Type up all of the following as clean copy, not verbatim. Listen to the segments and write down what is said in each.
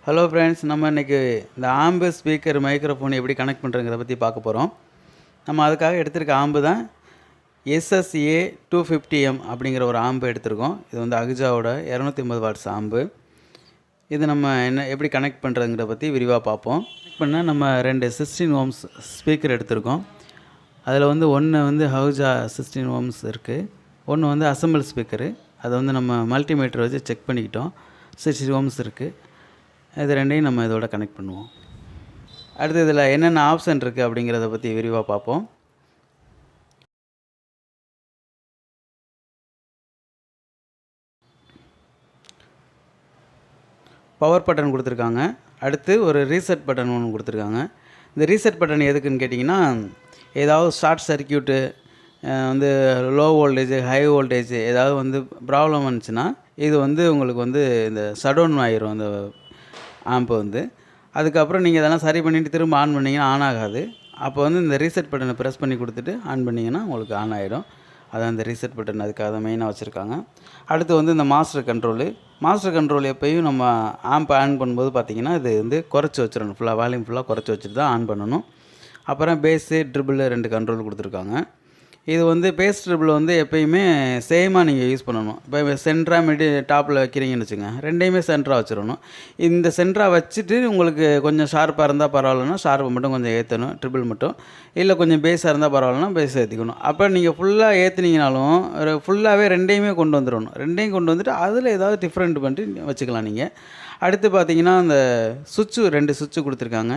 Hello friends, நம்ம இன்றைக்கி இந்த ஆம்பு ஸ்பீக்கர் மைக்ரோஃபோன் எப்படி கனெக்ட் பண்ணுறங்கிறத பற்றி பார்க்க போகிறோம். நம்ம அதுக்காக எடுத்திருக்க ஆம்பு தான் SSA 250M அப்படிங்கிற ஒரு ஆம்பு எடுத்திருக்கோம். இது வந்து அகுஜாவோட 250 வாட்ஸ் ஆம்பு. இது நம்ம எப்படி கனெக்ட் பண்ணுறதுங்கிற பற்றி விரிவாக பார்ப்போம். பண்ணால் நம்ம 2 16 ஓம்ஸ் ஸ்பீக்கர் எடுத்திருக்கோம். அதில் வந்து ஒன்று வந்து அகுஜா 16 ஓம்ஸ் இருக்குது, ஒன்று வந்து அசம்பிள் ஸ்பீக்கரு. அதை வந்து நம்ம மல்டிமீட்டர் வச்சு செக் பண்ணிக்கிட்டோம். 60 ஓம்ஸ் இருக்குது. இது ரெண்டையும் நம்ம இதோட கனெக்ட் பண்ணுவோம். அடுத்து இதில் என்னென்ன ஆப்ஷன் இருக்குது அப்படிங்கிறத பற்றி விரிவாக பார்ப்போம். பவர் பட்டன் கொடுத்துருக்காங்க. அடுத்து ஒரு ரீசெட் பட்டன் ஒன்று கொடுத்துருக்காங்க. இந்த ரீசெட் பட்டன் எதுக்குன்னு கேட்டிங்கன்னா, ஏதாவது ஷார்ட் சர்க்கியூட்டு வந்து லோ வோல்டேஜ் ஹை வோல்டேஜ் ஏதாவது வந்து ப்ராப்ளம் வந்துச்சுன்னா இது வந்து உங்களுக்கு வந்து இந்த ஷட்டவுன் ஆகிரும் அந்த ஆம்பு வந்து. அதுக்கப்புறம் நீங்கள் இதெல்லாம் சரி பண்ணிவிட்டு திரும்ப ஆன் பண்ணிங்கன்னா ஆன் ஆகாது. அப்போ வந்து இந்த ரீசெட் பட்டனை ப்ரெஸ் பண்ணி கொடுத்துட்டு ஆன் பண்ணிங்கன்னா உங்களுக்கு ஆன் ஆகிடும். அதான் இந்த ரீசெட் பட்டன் அதுக்காக தான் மெயினாக வச்சுருக்காங்க. அடுத்து வந்து இந்த மாஸ்டர் கண்ட்ரோல் எப்போயும் நம்ம ஆம்பை ஆன் பண்ணும்போது பார்த்திங்கன்னா இது வந்து குறைச்சி வச்சிடணும். வால்யூம் ஃபுல்லாக குறைச்சி வச்சுட்டு தான் ஆன் பண்ணணும். அப்புறம் பேஸு ட்ரிபிள் 2 கண்ட்ரோல் கொடுத்துருக்காங்க. இது வந்து பேஸ் ட்ரிபிள் வந்து எப்போயுமே சேமாக நீங்கள் யூஸ் பண்ணணும். இப்போ சென்ட்ராக டாப்பில் வைக்கிறீங்கன்னு வச்சுங்க, ரெண்டையுமே சென்ட்ராக வச்சிடணும். இந்த சென்ட்ராக வச்சுட்டு உங்களுக்கு கொஞ்சம் ஷார்ப்பாக இருந்தால் பரவாயில்லன்னா ஷார்ப்பை மட்டும் கொஞ்சம் ஏற்றணும், ட்ரிபிள் மட்டும். இல்லை கொஞ்சம் பேஸாக இருந்தால் பரவாயில்லன்னா பேஸ் ஏற்றிக்கணும். அப்போ நீங்கள் ஃபுல்லாக ஏற்றுனீங்கனாலும் ஃபுல்லாகவே ரெண்டையுமே கொண்டு வந்துடணும். ரெண்டையும் கொண்டு வந்துட்டு அதில் ஏதாவது டிஃப்ரெண்ட் பண்ணிட்டு வச்சுக்கலாம் நீங்கள். அடுத்து பார்த்தீங்கன்னா அந்த சுவிட்சு 2 சுவிட்சு கொடுத்துருக்காங்க.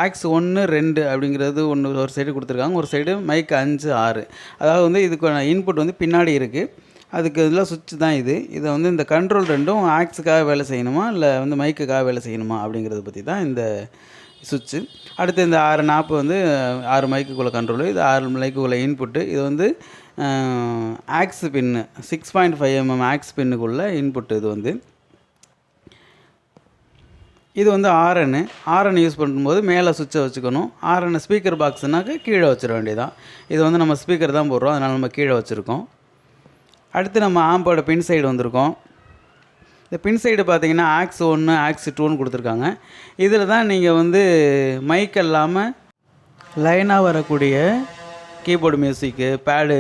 ஆக்ஸ் 1, 2 அப்படிங்கிறது ஒரு சைடு கொடுத்துருக்காங்க. ஒரு சைடு மைக் 5, 6. அதாவது வந்து இதுக்கான இன்புட் வந்து பின்னாடி இருக்குது. அதுக்கு இதெல்லாம் சுவிட்ச் தான் இது. இதை வந்து இந்த கண்ட்ரோல் 2ம் ஆக்ஸுக்காக வேலை செய்யணுமா இல்லை வந்து மைக்குக்காக வேலை செய்யணுமா அப்படிங்கிறத பற்றி தான் இந்த சுவிட்சு. அடுத்து இந்த 6 நாப்பு வந்து 6 மைக்குக்குள்ளே கண்ட்ரோலு, இது 6 மைக்குக்குள்ளே இன்புட்டு. இது வந்து ஆக்ஸ் பின்னு 6.5mm ஆக்ஸ் பின்னுக்குள்ளே இன்புட்டு. இது வந்து இது வந்து ஆர்என் யூஸ் பண்ணும்போது மேலே சுவிட்சை வச்சுக்கணும். ஆர்என் ஸ்பீக்கர் பாக்ஸுனாக்க கீழே வச்சிட வேண்டியதான். இது வந்து நம்ம ஸ்பீக்கர் தான் போடுறோம், அதனால் நம்ம கீழே வச்சுருக்கோம். அடுத்து நம்ம ஆம்போட பின் சைடு வந்திருக்கோம். இந்த பின் சைடு பார்த்திங்கன்னா ஆக்ஸ் 1, ஆக்ஸ் 2ன்னு கொடுத்துருக்காங்க. இதில் தான் நீங்கள் வந்து மைக் இல்லாமல் லைனாக வரக்கூடிய கீபோர்டு மியூசிக்கு, பேடு,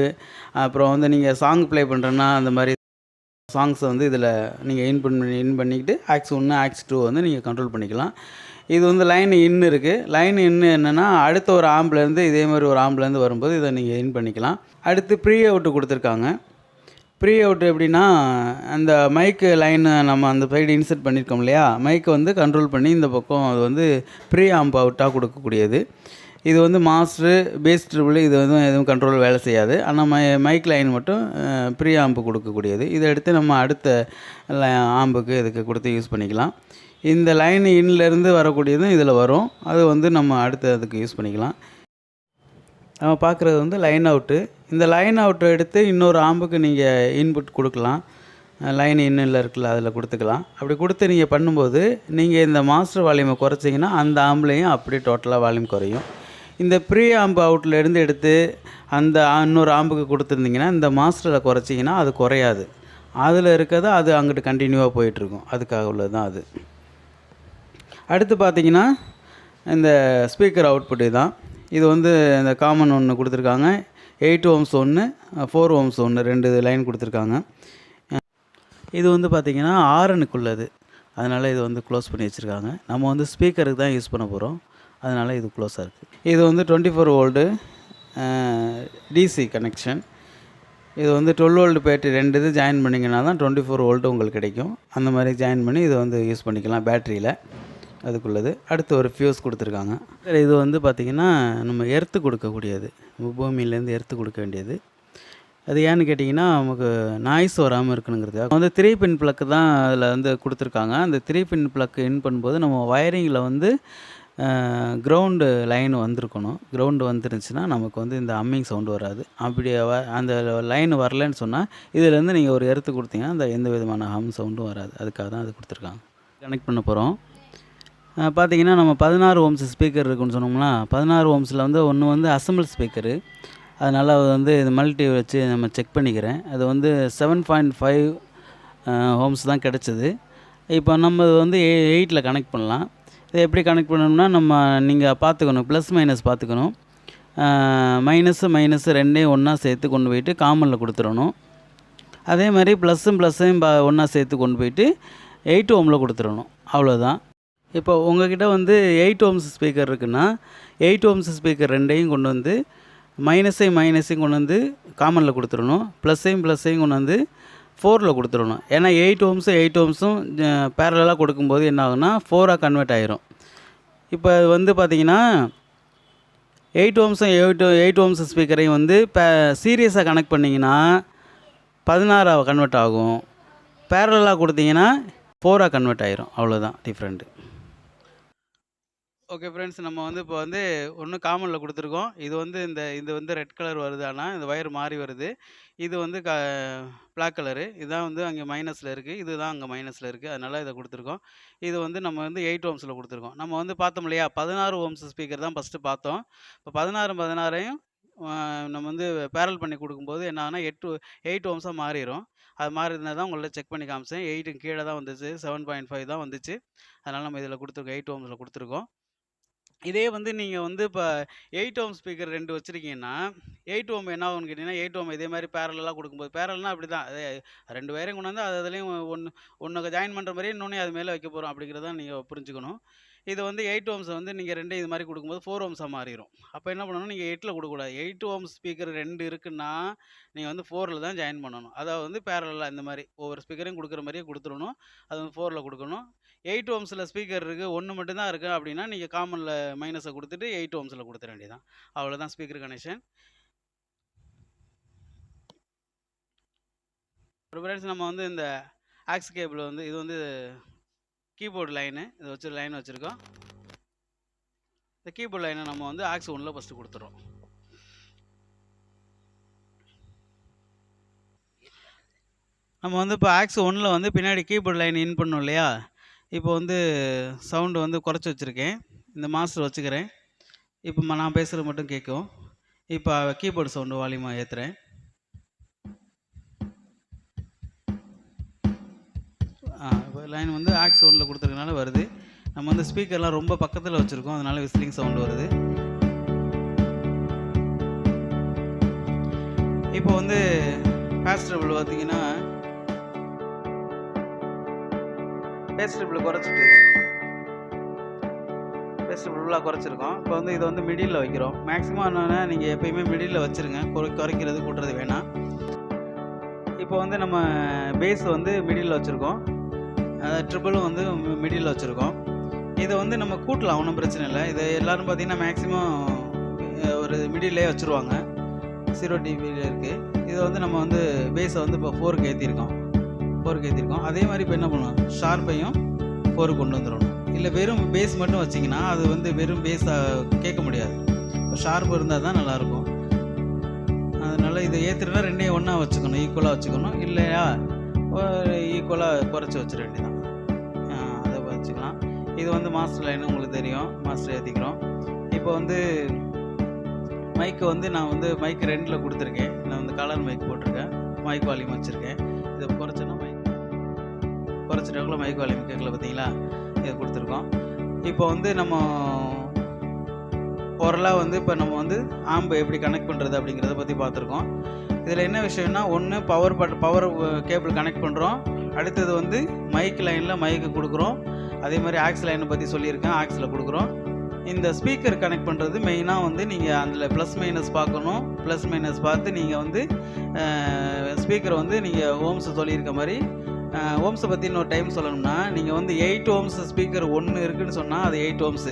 அப்புறம் வந்து நீங்கள் சாங் ப்ளே பண்ணுறேன்னா அந்த மாதிரி சாங்ஸை வந்து இதில் நீங்கள் இன் பண்ணிக்கிட்டு ஆக்ஸ் 1, ஆக்ஸ் 2 வந்து நீங்கள் கண்ட்ரோல் பண்ணிக்கலாம். இது வந்து லைன் இன் இருக்குது. லைன் இன்னு என்னென்னா அடுத்த ஒரு ஆம்புலேருந்து இதே மாதிரி ஒரு ஆம்புலேருந்து வரும்போது இதை நீங்கள் இன் பண்ணிக்கலாம். அடுத்து ப்ரீ அவுட்டு கொடுத்துருக்காங்க. ப்ரீ அவுட்டு எப்படின்னா, அந்த மைக்கு லைனை நம்ம அந்த சைடு இன்செர்ட் பண்ணியிருக்கோம் இல்லையா, மைக்கை வந்து கண்ட்ரோல் பண்ணி இந்த பக்கம் அது வந்து ப்ரீ ஆம்ப் அவுட்டாக கொடுக்கக்கூடியது. இது வந்து மாஸ்டரு, பேஸ் ட்ரிபிள் இது வந்து எதுவும் கண்ட்ரோல் வேலை செய்யாது. ஆனால் மைக் லைன் மட்டும் ப்ரீ ஆம்பு கொடுக்கக்கூடியது. இதை எடுத்து நம்ம அடுத்த ஆம்புக்கு இதுக்கு கொடுத்து யூஸ் பண்ணிக்கலாம். இந்த லைன் இன்லேருந்து வரக்கூடியதும் இதில் வரும். அது வந்து நம்ம அடுத்த அதுக்கு யூஸ் பண்ணிக்கலாம். நம்ம பார்க்குறது வந்து லைன் அவுட்டு. இந்த லைன் அவுட்டை எடுத்து இன்னொரு ஆம்புக்கு நீங்கள் இன்புட் கொடுக்கலாம். லைன் இன்னில் இருக்குல்ல, அதில் கொடுத்துக்கலாம். அப்படி கொடுத்து நீங்கள் பண்ணும்போது நீங்கள் இந்த மாஸ்டர் வால்யூமை குறைச்சிங்கன்னா அந்த ஆம்புலையும் அப்படியே டோட்டலாக வால்யூம் குறையும். இந்த ப்ரீ ஆம்பு அவுட்லேருந்து எடுத்து அந்த இன்னொரு ஆம்புக்கு கொடுத்துருந்தீங்கன்னா இந்த மாஸ்டரில் குறைச்சிங்கன்னா அது குறையாது. அதில் இருக்கிறது அது அங்கிட்டு கண்டினியூவாக போயிட்டுருக்கும். அதுக்காக உள்ளது தான் அது. அடுத்து பார்த்திங்கன்னா இந்த ஸ்பீக்கர் அவுட்புட்டு தான். இது வந்து இந்த காமன் ஒன்று கொடுத்துருக்காங்க. 8 ஓம்ஸ் ஒன்று, 4 ஓம்ஸ் ஒன்று, 2 லைன் கொடுத்துருக்காங்க. இது வந்து பார்த்திங்கன்னா ஆர்எனுக்குள்ளது, அதனால் இது வந்து க்ளோஸ் பண்ணி வச்சுருக்காங்க. நம்ம வந்து ஸ்பீக்கருக்கு தான் யூஸ் பண்ண போகிறோம், அதனால் இது க்ளோஸாக இருக்குது. இது வந்து 24 வோல்ட்டு டிசி கனெக்ஷன். இது வந்து 12 வோல்ட் பேட்டரி 2 இது ஜாயின் பண்ணிங்கன்னா தான் 24 வோல்ட்டு உங்களுக்கு கிடைக்கும். அந்த மாதிரி ஜாயின் பண்ணி இதை வந்து யூஸ் பண்ணிக்கலாம் பேட்டரியில், அதுக்குள்ளது. அடுத்து ஒரு ஃபியூஸ் கொடுத்துருக்காங்க. இது வந்து பார்த்திங்கன்னா நம்ம எர்த்து கொடுக்கக்கூடியது, பூமியிலேருந்து எர்த்து கொடுக்க வேண்டியது. அது ஏன்னு கேட்டிங்கன்னா நமக்கு நாய்ஸ் வராமல் இருக்கணுங்கிறதுக்காக வந்து 3 பின் ப்ளக்கு தான் அதில் வந்து கொடுத்துருக்காங்க. அந்த 3 பின் ப்ளக்கு இன் பண்ணும்போது நம்ம வயரிங்கில் வந்து கிரவுண்டு லைன் வந்திருக்கணும். கிரவுண்டு வந்துருந்துச்சுன்னா நமக்கு வந்து இந்த அம்மிங் சவுண்டு வராது. அப்படி அந்த லைன் வரலன்னு சொன்னால் இதிலேருந்து நீங்கள் ஒரு எர்த்து கொடுத்தீங்கன்னா அந்த எந்த விதமான ஹம் சவுண்டும் வராது. அதுக்காக தான் அது கொடுத்துருக்காங்க. கனெக்ட் பண்ண போகிறோம். பார்த்திங்கன்னா நம்ம 16 ஓம்ஸ் ஸ்பீக்கர் இருக்குன்னு சொன்னோம்னா, 16 ஓம்ஸில் வந்து ஒன்று வந்து அசம்பிள் ஸ்பீக்கரு. அதனால் அது வந்து இது மல்டி வச்சு நம்ம செக் பண்ணிக்கிறேன். அது வந்து 7.5 ஓம்ஸ் தான் கிடச்சிது. இப்போ நம்ம வந்து 8ல் கனெக்ட் பண்ணலாம். இதை எப்படி கனெக்ட் பண்ணணும்னா, நீங்கள் பார்த்துக்கணும், ப்ளஸ் மைனஸ் பார்த்துக்கணும். மைனஸு ரெண்டையும் ஒன்றா சேர்த்து கொண்டு போயிட்டு காமனில் கொடுத்துடணும். அதே மாதிரி ப்ளஸ்ஸையும் ஒன்றா சேர்த்து கொண்டு போயிட்டு 8 ஓமில் கொடுத்துடணும். அவ்வளோதான். இப்போ உங்கள்கிட்ட வந்து 8 ஓம்ஸ் ஸ்பீக்கர் இருக்குன்னா 8 ஓம்ஸ் ஸ்பீக்கர் ரெண்டையும் கொண்டு வந்து மைனஸையும் கொண்டு வந்து காமனில் கொடுத்துடணும். ப்ளஸ்ஸையும் கொண்டு வந்து 4ல் கொடுத்துடணும். ஏன்னா 8 ஓம்ஸும் பேரலாக கொடுக்கும்போது என்ன ஆகுனா 4ஆக கன்வெர்ட் ஆகிரும். இப்போ வந்து பார்த்திங்கன்னா 8 ஓம்ஸ் ஸ்பீக்கரையும் வந்து சீரியஸாக கனெக்ட் பண்ணிங்கன்னா 16ஆக கன்வெர்ட் ஆகும். பேரலாக கொடுத்தீங்கன்னா 4ஆக கன்வெர்ட் ஆகிரும். அவ்வளோதான் டிஃப்ரெண்ட்டு. ஓகே ஃப்ரெண்ட்ஸ், நம்ம வந்து இப்போ வந்து ஒன்று காமனில் கொடுத்துருக்கோம். இது வந்து இது வந்து ரெட் கலர் வருது, ஆனால் இந்த ஒயர் மாறி வருது. இது வந்து பிளாக் கலரு. இதுதான் வந்து அங்கே மைனஸில் இருக்குது, இதுதான் அங்கே மைனஸில் இருக்குது. அதனால் இதை கொடுத்துருக்கோம். இது வந்து நம்ம வந்து 8 ஓம்ஸில் கொடுத்துருக்கோம். நம்ம வந்து பார்த்தோம் இல்லையா, 16 ஓம்ஸ் ஸ்பீக்கர் தான் ஃபஸ்ட்டு பார்த்தோம். இப்போ 16ஐயும் நம்ம வந்து பேரல் பண்ணி கொடுக்கும்போது என்ன ஆகுனா 8 ஓம்ஸாக மாறிடும். அது மாதிரி இருந்தால் தான் உங்கள்ட்ட செக் பண்ணி காமிச்சேன். 8க்கு கீழே தான் வந்துச்சு, 7.5 தான் வந்துச்சு. அதனால் நம்ம இதில் கொடுத்துருக்கோம், 8 ஓம்ஸில் கொடுத்துருக்கோம். இதே வந்து நீங்கள் வந்து இப்போ 8 ஓம் ஸ்பீக்கர் 2 வச்சுருக்கீங்கன்னா 8 ஓம் என்ன ஆகும்னு கேட்டிங்கன்னா, 8 ஓம் இதே மாதிரி பேரலாக கொடுக்கும்போது, பேரல்னா அப்படி தான், அதே 2 வயரையும் கொண்டு வந்து அதுலேயும் ஒன்று ஜாயின் பண்ணுற மாதிரியே இன்னொன்று அது மேலே வைக்க போகிறோம் அப்படிங்கிறத நீங்கள் புரிஞ்சுக்கணும். இது வந்து 8 ஓம்ஸை வந்து நீங்கள் 2 இது மாதிரி கொடுக்கும்போது 4 ஓம்ஸாக மாறிடும். அப்போ என்ன பண்ணணும், நீங்கள் 8ல் கொடுக்கக்கூடாது. 8 ஓம் ஸ்பீக்கர் 2 இருக்குன்னா நீங்கள் வந்து 4ல் தான் ஜாயின் பண்ணணும். அதாவது வந்து பேரலாக இந்த மாதிரி ஒவ்வொரு ஸ்பீக்கரையும் கொடுக்குற மாதிரியே கொடுத்துடணும். அது வந்து 4ல் கொடுக்கணும். 8 ஓம்ஸில் ஸ்பீக்கர் இருக்குது, ஒன்று மட்டும்தான் இருக்குது அப்படின்னா நீங்கள் காமனில் மைனஸை கொடுத்துட்டு 8 ஓம்ஸில் கொடுத்துட வேண்டியதான். அவ்வளோதான் ஸ்பீக்கர் கனெக்ஷன். ஃப்ரெண்ட்ஸ், நம்ம வந்து இந்த ஆக்ஸ் கேபிள் வந்து இது வந்து கீபோர்டு லைனு, இது வச்சு லைன் வச்சுருக்கோம். இந்த கீபோர்டு லைனை நம்ம வந்து ஆக்ஸ் 1ல் ஃபஸ்ட்டு கொடுத்துறோம். நம்ம வந்து இப்போ ஆக்ஸ் 1ல் வந்து பின்னாடி கீபோர்டு லைன் இன் பண்ணோம் இல்லையா, இப்போ வந்து சவுண்டு வந்து குறைச்சி வச்சுருக்கேன். இந்த மாஸ்டர் வச்சுக்கிறேன். இப்போ நான் பேசுகிறது மட்டும் கேட்கும். இப்போ கீபோர்டு சவுண்டு வால்யூமாக ஏற்றுறேன். இப்போ லைன் வந்து ஆக்ஸ் 1ல் கொடுத்துருக்கனால வருது. நம்ம வந்து ஸ்பீக்கர்லாம் ரொம்ப பக்கத்தில் வச்சுருக்கோம், அதனால விசிலிங் சவுண்டு வருது. இப்போ வந்து பேஸ்டபிள் பார்த்தீங்கன்னா பேஸ்டபிள் குறைச்சிட்டு ஃபுல்லாக குறைச்சிருக்கோம். இப்போ வந்து இதை வந்து மிடில் வைக்கிறோம். மேக்ஸிமம் என்னென்னா நீங்கள் எப்பயுமே மிடில் வச்சுருங்க, குறைக்கிறது கூட்டுறது வேணாம். இப்போ வந்து நம்ம பேஸ் வந்து மிடில் வச்சுருக்கோம், ட்ரிபிளும் வந்து மிடில் வச்சுருக்கோம். இதை வந்து நம்ம கூட்டலாம், ஒன்றும் பிரச்சனை இல்லை. இதை எல்லோரும் பார்த்திங்கன்னா மேக்ஸிமம் ஒரு மிடில்லே வச்சுருவாங்க. 0 dBயில் இருக்குது. இதை வந்து நம்ம வந்து பேஸை வந்து இப்போ 4க்கு ஏற்றிருக்கோம். அதே மாதிரி இப்போ என்ன பண்ணுவோம், ஷார்ப்பையும் 4க்கு கொண்டு வந்துடணும். இல்லை வெறும் பேஸ் மட்டும் வச்சிங்கன்னா அது வந்து வெறும் பேஸாக கேட்க முடியாது. இப்போ ஷார்ப் இருந்தால் தான் நல்லாயிருக்கும். அதனால் இதை ஏற்றுறதுனா ரெண்டையும் ஒன்றா வச்சுக்கணும், ஈக்குவலாக வச்சுக்கணும். இல்லையா ஈக்குவலாக குறைச்சி வச்சிட வேண்டியதான். அதை வச்சுக்கலாம். இது வந்து மாஸ்டர் லைன் உங்களுக்கு தெரியும், மாஸ்டர் ஏற்றிக்கிறோம். இப்போ வந்து மைக்கு வந்து நான் வந்து மைக் 2ல் கொடுத்துருக்கேன். நான் வந்து கலர் மைக் போட்டிருக்கேன், மைக் வால்யூம் வச்சுருக்கேன். இதை குறைச்சோன்னா குறைச்சிட்டாங்களோ மைக் வால்யூம் கேட்கல, பார்த்தீங்களா, இதை கொடுத்துருக்கோம். இப்போ வந்து நம்ம ஓரலாக வந்து இப்போ நம்ம வந்து ஆம்பை எப்படி கனெக்ட் பண்ணுறது அப்படிங்கிறத பற்றி பார்த்துருக்கோம். இதில் என்ன விஷயம்னா, ஒன்று பவர் கேபிள் கனெக்ட் பண்ணுறோம். அடுத்தது வந்து மைக் லைனில் மைக்கு கொடுக்குறோம். அதே மாதிரி ஆக்ஸ் லைனை பற்றி சொல்லியிருக்கேன், ஆக்ஸில் கொடுக்குறோம். இந்த ஸ்பீக்கர் கனெக்ட் பண்ணுறது மெயினாக வந்து நீங்கள் அதில் ப்ளஸ் மைனஸ் பார்க்கணும். ப்ளஸ் மைனஸ் பார்த்து நீங்கள் வந்து ஸ்பீக்கரை வந்து நீங்கள் ஓம்ஸ் சொல்லியிருக்க மாதிரி ஓம்ஸை பற்றி இன்னொரு டைம் சொல்லணும்னா, நீங்கள் வந்து 8 ஓம்ஸ் ஸ்பீக்கர் 1 இருக்குதுன்னு சொன்னால் அது 8 ஓம்ஸு.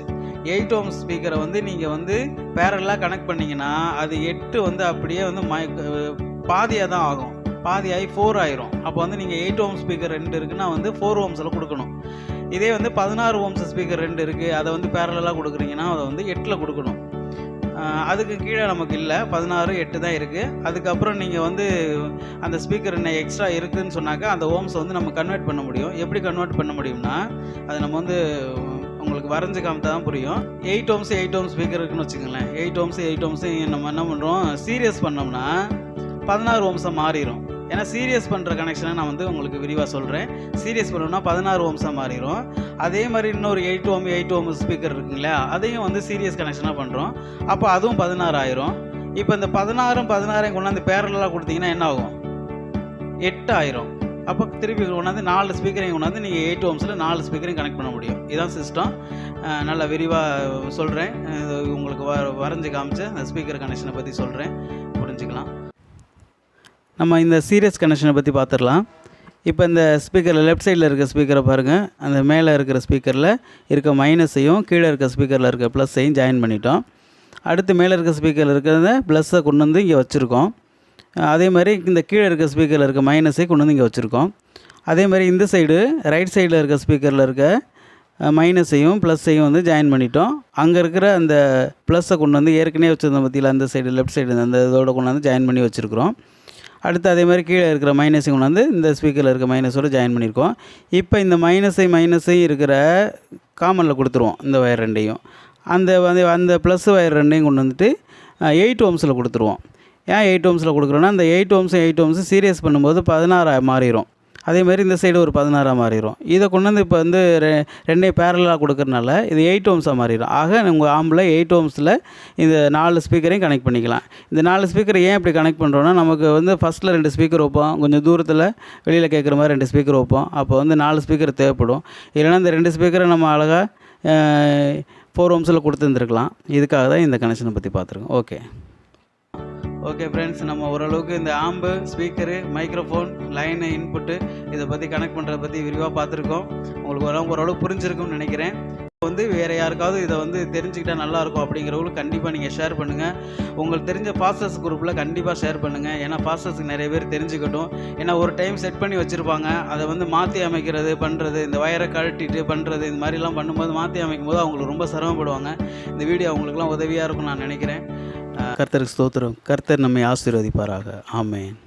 8 ஓம்ஸ் ஸ்பீக்கரை வந்து நீங்கள் வந்து பேரலாக கனெக்ட் பண்ணிங்கன்னா அது 8 வந்து அப்படியே வந்து பாதியாக தான் ஆகும். பாதியாகி 4 ஆயிரும். அப்போ வந்து நீங்கள் 8 ஓம் ஸ்பீக்கர் 2 இருக்குன்னா வந்து 4 ஓம்ஸில் கொடுக்கணும். இதே வந்து 16 ஓம்ஸ் ஸ்பீக்கர் 2 இருக்குது, அதை வந்து பேரலாக கொடுக்குறீங்கன்னா அதை வந்து 8ல் கொடுக்கணும். அதுக்கு கீழே நமக்கு இல்லை, 16, 8 தான் இருக்குது. அதுக்கப்புறம் நீங்கள் வந்து அந்த ஸ்பீக்கர் என்ன எக்ஸ்ட்ரா இருக்குதுன்னு சொன்னாக்கா அந்த ஓம்ஸை வந்து நம்ம கன்வெர்ட் பண்ண முடியும். எப்படி கன்வெர்ட் பண்ண முடியும்னா, அது நம்ம வந்து உங்களுக்கு வரைஞ்சி காமித்தா தான் புரியும். 8 ஓம்ஸ் ஸ்பீக்கர் இருக்குன்னு வச்சுக்கோங்களேன். 8 ஓம்ஸ் நம்ம என்ன பண்ணுறோம், சீரியஸ் பண்ணோம்னா 16 ஓம்ஸை மாறிடும். ஏன்னா சீரியஸ் பண்ணுற கனெக்ஷனை நான் வந்து உங்களுக்கு விரிவாக சொல்கிறேன். சீரியஸ் பண்ணணும்னா 16 ஓம்ஸாக மாறிடும். அதே மாதிரி இன்னொரு 8 ஓம் ஸ்பீக்கர் இருக்குங்களா, அதையும் வந்து சீரியஸ் கனெக்ஷனாக பண்ணுறோம். அப்போ அதுவும் 16 ஆயிரும். இப்போ இந்த 16 கொண்டாந்து பேரலாக கொடுத்தீங்கன்னா என்ன ஆகும்? 8 ஆயிரும். அப்போ திருப்பி கொண்டாந்து 4 ஸ்பீக்கரையும் கொண்டாந்து நீங்கள் 8 ஓம்ஸில் 4 ஸ்பீக்கரையும் கனெக்ட் பண்ண முடியும். இதுதான் சிஸ்டம். நல்லா விரிவாக சொல்கிறேன். உங்களுக்கு வரைஞ்சி காமிச்சு அந்த ஸ்பீக்கர் கனெக்ஷனை பற்றி சொல்கிறேன், புரிஞ்சுக்கலாம். நம்ம இந்த சீரியஸ் கனெக்ஷனை பற்றி பார்த்துடலாம். இப்போ இந்த ஸ்பீக்கரில் லெஃப்ட் சைடில் இருக்க ஸ்பீக்கரை பாருங்கள். அந்த மேலே இருக்கிற ஸ்பீக்கரில் இருக்க மைனஸையும் கீழே இருக்க ஸ்பீக்கரில் இருக்க ப்ளஸ்ஸையும் ஜாயின் பண்ணிட்டோம். அடுத்து மேலே இருக்க ஸ்பீக்கரில் இருக்கிறத ப்ளஸ்ஸை கொண்டு வந்து இங்கே வச்சுருக்கோம். அதே மாதிரி இந்த கீழே இருக்க ஸ்பீக்கரில் இருக்க மைனஸை கொண்டு வந்து இங்கே வச்சுருக்கோம். அதே மாதிரி இந்த சைடு ரைட் சைடில் இருக்க ஸ்பீக்கரில் இருக்க மைனஸையும் ப்ளஸ்ஸையும் வந்து ஜாயின் பண்ணிட்டோம். அங்கே இருக்கிற அந்த ப்ளஸ்ஸை கொண்டு வந்து ஏற்கனவே வச்சுருந்த பற்றியில் அந்த சைடு லெஃப்ட் சைடு அந்த இதோட கொண்டு வந்து ஜாயின் பண்ணி வச்சுருக்கிறோம். அடுத்து அதே மாதிரி கீழே இருக்கிற மைனஸையும் கொண்டு வந்து இந்த ஸ்பீக்கரில் இருக்க மைனஸோடு ஜாயின் பண்ணியிருக்கோம். இப்போ இந்த மைனஸையும் இருக்கிற காமனில் கொடுத்துருவோம் இந்த வயர் ரெண்டையும். அந்த ப்ளஸ் வயர் ரெண்டையும் கொண்டு வந்துட்டு 8 ஓம்ஸில் கொடுத்துருவோம். ஏன் 8 ஓம்ஸில் கொடுக்குறோன்னா அந்த 8 ஓம்ஸும் சீரியஸ் பண்ணும்போது 16 மாறிடும். அதே மாதிரி இந்த சைடு ஒரு 16 மாறிடும். இதை கொண்டு வந்து இப்போ வந்து ரெண்டையும் பேரலாக கொடுக்குறனால இது 8 ஓம்ஸாக மாறிடும். ஆக உங்கள் ஆம்பில் 8 ஓம்ஸில் இந்த 4 ஸ்பீக்கரையும் கனெக்ட் பண்ணிக்கலாம். இந்த 4 ஸ்பீக்கரை ஏன் இப்படி கனெக்ட் பண்ணுறோன்னா, நமக்கு வந்து ஃபஸ்ட்டில் 2 ஸ்பீக்கர் வைப்போம், கொஞ்சம் தூரத்தில் வெளியில் கேட்குற மாதிரி 2 ஸ்பீக்கர் வைப்போம். அப்போ வந்து 4 ஸ்பீக்கர் தேவைப்படும். இல்லைனா இந்த 2 ஸ்பீக்கரை நம்ம அழகாக 4 ஓம்ஸில் கொடுத்துருந்துருக்கலாம். இதுக்காக தான் இந்த கனெக்ஷனை பற்றி பார்த்துருக்கோம். ஓகே ஃப்ரெண்ட்ஸ், நம்ம ஓரளவுக்கு இந்த ஆம்பு, ஸ்பீக்கரு, மைக்ரோஃபோன், லைனு, இன்புட்டு இதை பற்றி கனெக்ட் பண்ணுறதை பற்றி விரிவாக பார்த்துருக்கோம். உங்களுக்கு ஓரளவுக்கு புரிஞ்சிருக்கும்னு நினைக்கிறேன். வந்து வேறு யாருக்காவது இதை வந்து தெரிஞ்சுக்கிட்டால் நல்லாயிருக்கும் அப்படிங்கிறவங்களுக்கு கண்டிப்பாக நீங்கள் ஷேர் பண்ணுங்கள். உங்களுக்கு தெரிஞ்ச பாஸ்டர்ஸ் குரூப்பில் கண்டிப்பாக ஷேர் பண்ணுங்கள். ஏன்னா பாஸ்டர்ஸுக்கு நிறைய பேர் தெரிஞ்சுக்கட்டும். ஏன்னா ஒரு டைம் செட் பண்ணி வச்சுருப்பாங்க, அதை வந்து மாற்றி அமைக்கிறது பண்ணுறது, இந்த வயரை கழட்டிட்டு பண்ணுறது, இந்த மாதிரிலாம் பண்ணும்போது மாற்றி அமைக்கும் போது அவங்களுக்கு ரொம்ப சிரமப்படுவாங்க. இந்த வீடியோ அவங்களுக்குலாம் உதவியாக இருக்கும்னு நான் நினைக்கிறேன். கர்த்தருக்கு ஸ்தோத்திரம். கர்த்தர் நம்மை ஆசீர்வதிப்பாராக. ஆமென்.